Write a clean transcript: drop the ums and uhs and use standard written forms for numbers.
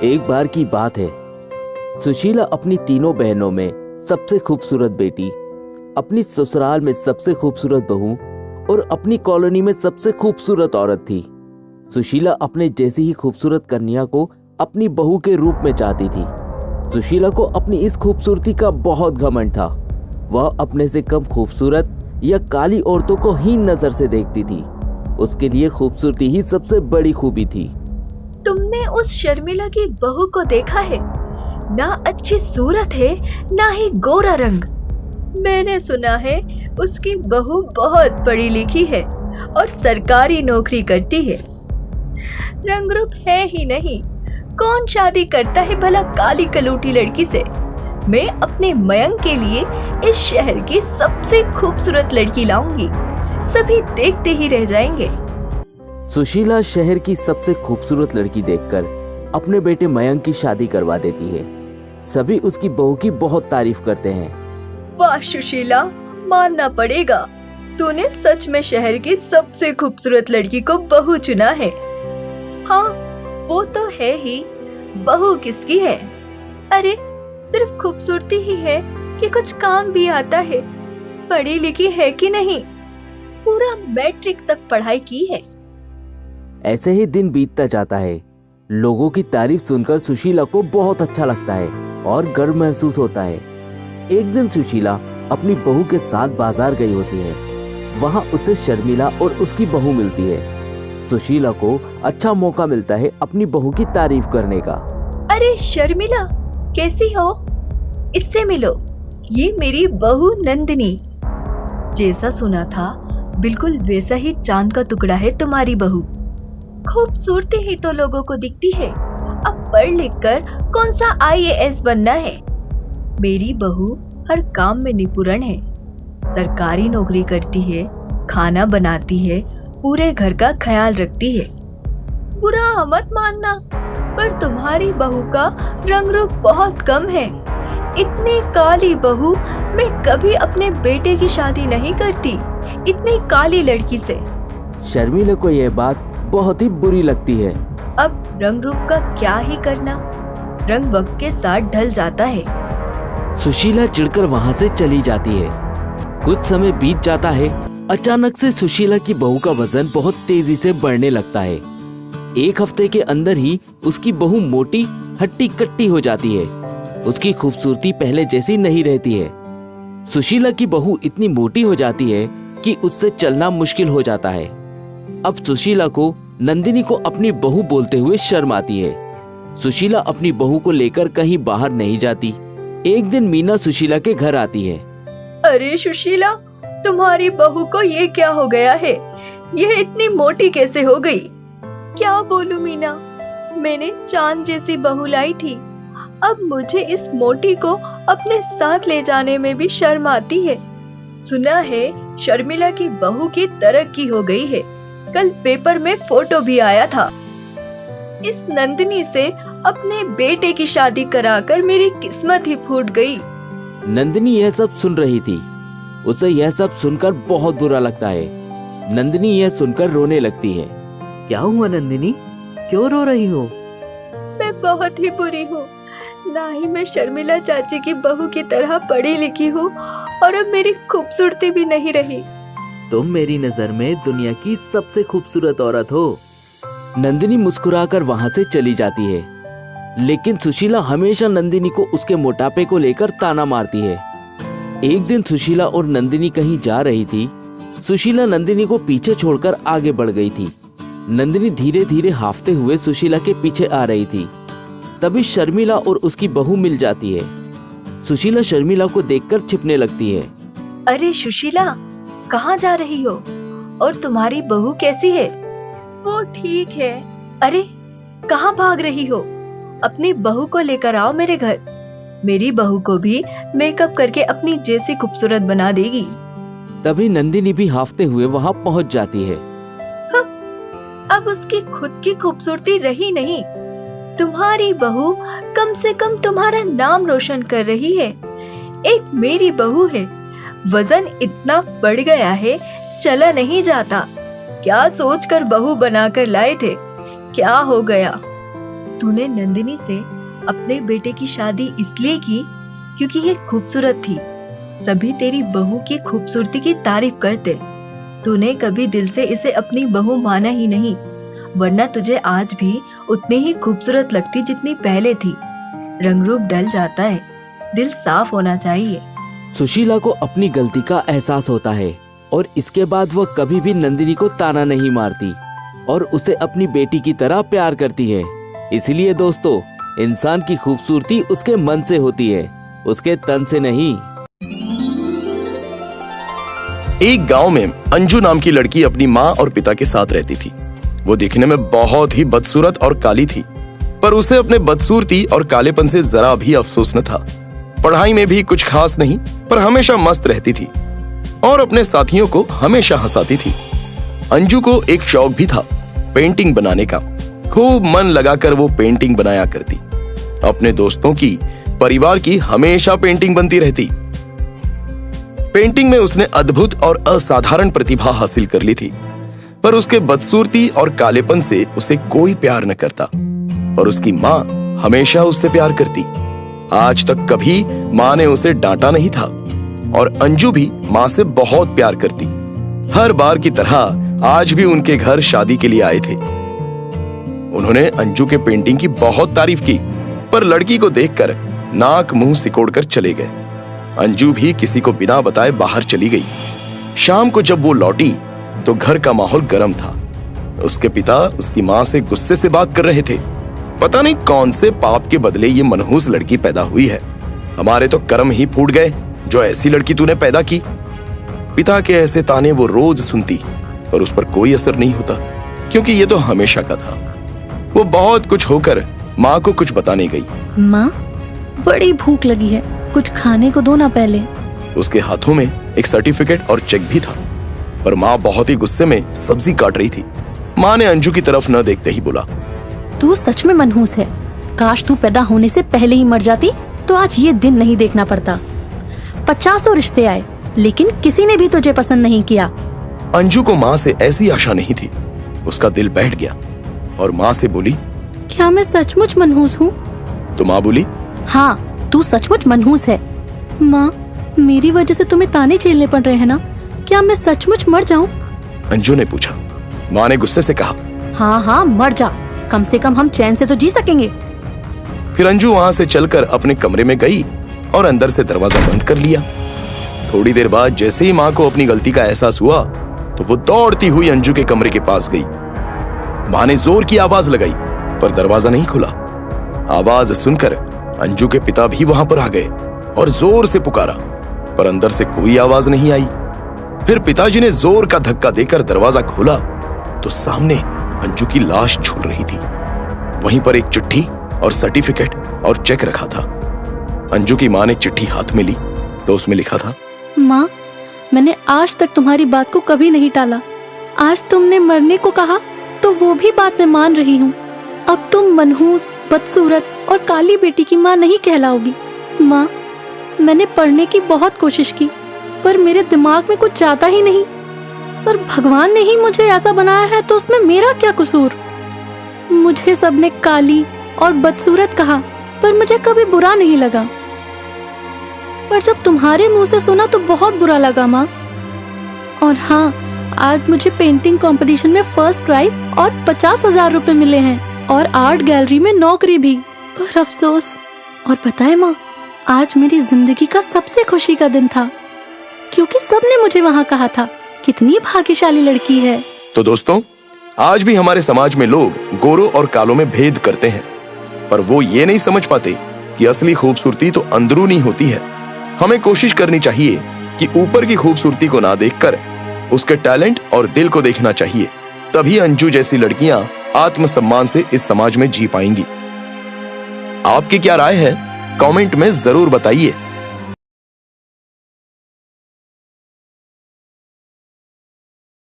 एक बार की बात है, सुशीला अपनी तीनों बहनों में सबसे खूबसूरत बेटी, अपनी ससुराल में सबसे खूबसूरत बहू और अपनी कॉलोनी में सबसे खूबसूरत औरत थी। सुशीला अपने जैसी ही खूबसूरत कन्या को अपनी बहू के रूप में चाहती थी। सुशीला को अपनी इस खूबसूरती का बहुत घमंड था। वह अपने से कम खूबसूरत या काली औरतों को हीन नजर से देखती थी। उसके लिए खूबसूरती ही सबसे बड़ी खूबी थी। तुमने उस शर्मिला की बहू को देखा है? ना अच्छी सूरत है, ना ही गोरा रंग। मैंने सुना है उसकी बहू बहुत पढ़ी लिखी है और सरकारी नौकरी करती है। रंग रूप है ही नहीं, कौन शादी करता है भला काली कलूटी लड़की से? मैं अपने मयंक के लिए इस शहर की सबसे खूबसूरत लड़की लाऊंगी, सभी देखते ही रह जाएंगे। सुशीला शहर की सबसे खूबसूरत लड़की देखकर अपने बेटे मयंक की शादी करवा देती है। सभी उसकी बहू की बहुत तारीफ करते हैं। वाह सुशीला, मानना पड़ेगा, तूने सच में शहर की सबसे खूबसूरत लड़की को बहू चुना है। हाँ, वो तो है ही, बहू किसकी है? अरे सिर्फ खूबसूरती ही है कि कुछ काम भी आता है? पढ़ी लिखी है कि नहीं? पूरा मैट्रिक तक पढ़ाई की है। ऐसे ही दिन बीतता जाता है। लोगों की तारीफ सुनकर सुशीला को बहुत अच्छा लगता है और गर्व महसूस होता है। एक दिन सुशीला अपनी बहू के साथ बाजार गई होती है। वहां उसे शर्मिला और उसकी बहू मिलती है। सुशीला को अच्छा मौका मिलता है अपनी बहू की तारीफ करने का। अरे शर्मिला, कैसी हो? इससे मिलो, ये मेरी बहू नंदिनी। जैसा सुना था बिल्कुल वैसा ही चांद का टुकड़ा है तुम्हारी बहू। खूबसूरती ही तो लोगों को दिखती है, अब पढ़ लिख कर कौन सा IAS बनना है? मेरी बहू हर काम में निपुण है, सरकारी नौकरी करती है, खाना बनाती है, पूरे घर का ख्याल रखती है। बुरा मत मानना, पर तुम्हारी बहू का रंग रूप बहुत कम है। इतनी काली बहू मैं कभी अपने बेटे की शादी नहीं करती, इतनी काली लड़की से। शर्मिला को यह बात बहुत ही बुरी लगती है। अब रंग रूप का क्या ही करना, रंग वक्त के साथ ढल जाता है। सुशीला चिढ़कर वहां से चली जाती है। कुछ समय बीत जाता है। अचानक से सुशीला की बहू का वजन बहुत तेजी से बढ़ने लगता है। एक हफ्ते के अंदर ही उसकी बहू मोटी हट्टी कट्टी हो जाती है। उसकी खूबसूरती पहले जैसी नहीं रहती है। सुशीला की बहू इतनी मोटी हो जाती है कि उससे चलना मुश्किल हो जाता है। अब सुशीला को नंदिनी को अपनी बहू बोलते हुए शर्म आती है। सुशीला अपनी बहू को लेकर कहीं बाहर नहीं जाती। एक दिन मीना सुशीला के घर आती है। अरे सुशीला, तुम्हारी बहू को ये क्या हो गया है? यह इतनी मोटी कैसे हो गई? क्या बोलूं मीना, मैंने चांद जैसी बहू लाई थी, अब मुझे इस मोटी को अपने साथ ले जाने में भी शर्म आती है। सुना है शर्मिला की बहू की तरक्की हो गई है, कल पेपर में फोटो भी आया था। इस नंदिनी से अपने बेटे की शादी कराकर मेरी किस्मत ही फूट गई। नंदिनी यह सब सुन रही थी। उसे यह सब सुनकर बहुत बुरा लगता है। नंदिनी यह सुनकर रोने लगती है। क्या हुआ नंदिनी, क्यों रो रही हो? मैं बहुत ही बुरी हूँ, ना ही मैं शर्मिला चाची की बहू की तरह पढ़ी लिखी हूँ और अब मेरी खूबसूरती भी नहीं रही। तुम मेरी नजर में दुनिया की सबसे खूबसूरत औरत हो। नंदिनी मुस्कुराकर वहां से चली जाती है। लेकिन सुशीला हमेशा नंदिनी को उसके मोटापे को लेकर ताना मारती है। एक दिन सुशीला और नंदिनी कहीं जा रही थी। सुशीला नंदिनी को पीछे छोड़कर आगे बढ़ गई थी। नंदिनी धीरे धीरे हांफते हुए सुशीला के पीछे आ रही थी। तभी शर्मिला और उसकी बहू मिल जाती है। सुशीला शर्मिला को देखकर छिपने लगती है। अरे सुशीला, कहाँ जा रही हो? और तुम्हारी बहू कैसी है? वो ठीक है। अरे कहाँ भाग रही हो? अपनी बहू को लेकर आओ मेरे घर, मेरी बहू को भी मेकअप करके अपनी जैसी खूबसूरत बना देगी। तभी नंदिनी भी हांफते हुए वहां पहुंच जाती है। अब उसकी खुद की खूबसूरती रही नहीं, तुम्हारी बहू कम से कम तुम्हारा नाम रोशन कर रही है। एक मेरी बहू है, वजन इतना बढ़ गया है चला नहीं जाता। क्या सोचकर बहू बनाकर लाए थे, क्या हो गया? तूने नंदिनी से अपने बेटे की शादी इसलिए की क्योंकि ये खूबसूरत थी। सभी तेरी बहू की खूबसूरती की तारीफ करते। तूने कभी दिल से इसे अपनी बहू माना ही नहीं, वरना तुझे आज भी उतनी ही खूबसूरत लगती जितनी पहले थी। रंग रूप ढल जाता है, दिल साफ होना चाहिए। सुशीला को अपनी गलती का एहसास होता है और इसके बाद वह कभी भी नंदिनी को ताना नहीं मारती और उसे अपनी बेटी की तरह प्यार करती है। इसलिए दोस्तों, इंसान की खूबसूरती उसके मन से होती है, उसके तन से नहीं। एक गांव में अंजू नाम की लड़की अपनी माँ और पिता के साथ रहती थी। वो दिखने में बहुत ही बदसूरत और काली थी, पर उसे अपने बदसूरती और कालेपन से जरा भी अफसोस न था। पढ़ाई में भी कुछ खास नहीं, पर हमेशा मस्त रहती थी और अपने साथियों को हमेशा हंसाती थी। अंजू को एक शौक भी था, पेंटिंग बनाने का। खूब मन लगाकर वो पेंटिंग बनाया करती। अपने दोस्तों की, परिवार की हमेशा पेंटिंग बनती रहती। पेंटिंग में उसने अद्भुत और असाधारण प्रतिभा हासिल कर ली थी, पर उसके बदसूरती और कालेपन से उसे कोई प्यार न करता। पर उसकी माँ हमेशा उससे प्यार करती। आज तक कभी माँ ने उसे डांटा नहीं था और अंजू भी माँ से बहुत प्यार करती। हर बार की तरह आज भी उनके घर शादी के लिए आए थे। उन्होंने अंजू के पेंटिंग की बहुत तारीफ की, पर लड़की को देखकर नाक मुंह सिकोड़कर चले गए। अंजू भी किसी को बिना बताए बाहर चली गई। शाम को जब वो लौटी तो घर का माहौल गर्म था। उसके पिता उसकी माँ से गुस्से से बात कर रहे थे। पता नहीं कौन से पाप के बदले ये मनहूस लड़की पैदा हुई है। हमारे तो कर्म ही फूट गए जो ऐसी लड़की तूने पैदा की। पिता के ऐसे ताने वो रोज सुनती, पर उस पर कोई असर नहीं होता, क्योंकि ये तो हमेशा का था। वो बहुत कुछ होकर माँ को कुछ बताने गई। माँ, बड़ी भूख लगी है, कुछ खाने को दो ना पहले। उसके हाथों में एक सर्टिफिकेट और चेक भी था, पर माँ बहुत ही गुस्से में सब्जी काट रही थी। माँ ने अंजू की तरफ न देखते ही बोला, तू सच में मनहूस है। काश तू पैदा होने से पहले ही मर जाती तो आज ये दिन नहीं देखना पड़ता। 50 रिश्ते आए, लेकिन किसी ने भी तुझे पसंद नहीं किया। अंजू को माँ से ऐसी आशा नहीं थी। उसका दिल बैठ गया और माँ से बोली, क्या मैं सचमुच मनहूस हूँ? तो माँ बोली, हाँ, तू सचमुच मनहूस है। माँ, मेरी वजह से तुम्हें ताने झेलने पड़ रहे हैं ना? क्या मैं सचमुच मर जाऊँ? अंजू ने पूछा। माँ ने गुस्से से कहा, हाँ हाँ, मर जा, कम से कम हम चैन से तो जी सकेंगे। फिर अंजू वहाँ से चलकर अपने कमरे में गई और अंदर से दरवाजा बंद कर लिया। थोड़ी देर बाद जैसे ही माँ को अपनी गलती का एहसास हुआ तो वो दौड़ती हुई अंजू के कमरे के पास गई। माँ ने जोर की आवाज लगाई, पर दरवाजा नहीं खुला। आवाज सुनकर अंजू के पिता भी वहां पर आ गए और जोर से पुकारा, पर अंदर से कोई आवाज नहीं आई। फिर पिताजी ने जोर का धक्का देकर दरवाजा खोला तो सामने अंजू की लाश झूल रही थी। वहीं पर एक चिट्ठी और सर्टिफिकेट और चेक रखा था। अंजू की माँ ने चिट्ठी हाथ में ली तो उसमें लिखा था, माँ, मैंने आज तक तुम्हारी बात को कभी नहीं टाला। आज तुमने मरने को कहा तो वो भी बात मैं मान रही हूँ। अब तुम मनहूस, बदसूरत और काली बेटी की माँ नहीं कहलाओगी। माँ, मैंने पढ़ने की बहुत कोशिश की, पर मेरे दिमाग में कुछ जाता ही नहीं। पर भगवान ने ही मुझे ऐसा बनाया है तो उसमें मेरा क्या कसूर? मुझे सबने काली और बदसूरत कहा, पर मुझे कभी बुरा नहीं लगा। पर जब तुम्हारे मुंह से सुना तो बहुत बुरा लगा माँ। और हाँ, आज मुझे पेंटिंग कंपटीशन में फर्स्ट प्राइज और 50,000 रुपए मिले हैं और आर्ट गैलरी में नौकरी भी। पर अफसोस, और पता है माँ, आज मेरी जिंदगी का सबसे खुशी का दिन था, क्योंकि सबने मुझे वहाँ कहा था कितनी भाग्यशाली लड़की है। तो दोस्तों, आज भी हमारे समाज में लोग गोरों और कालों में भेद करते हैं, पर वो ये नहीं समझ पाते कि असली खूबसूरती तो अंदरूनी होती है। हमें कोशिश करनी चाहिए कि ऊपर की खूबसूरती को ना देखकर उसके टैलेंट और दिल को देखना चाहिए। तभी अंजू जैसी लड़कियां आत्मसम्मान से इस समाज में जी पाएंगी। आपकी क्या राय है? कमेंट में जरूर बताइए।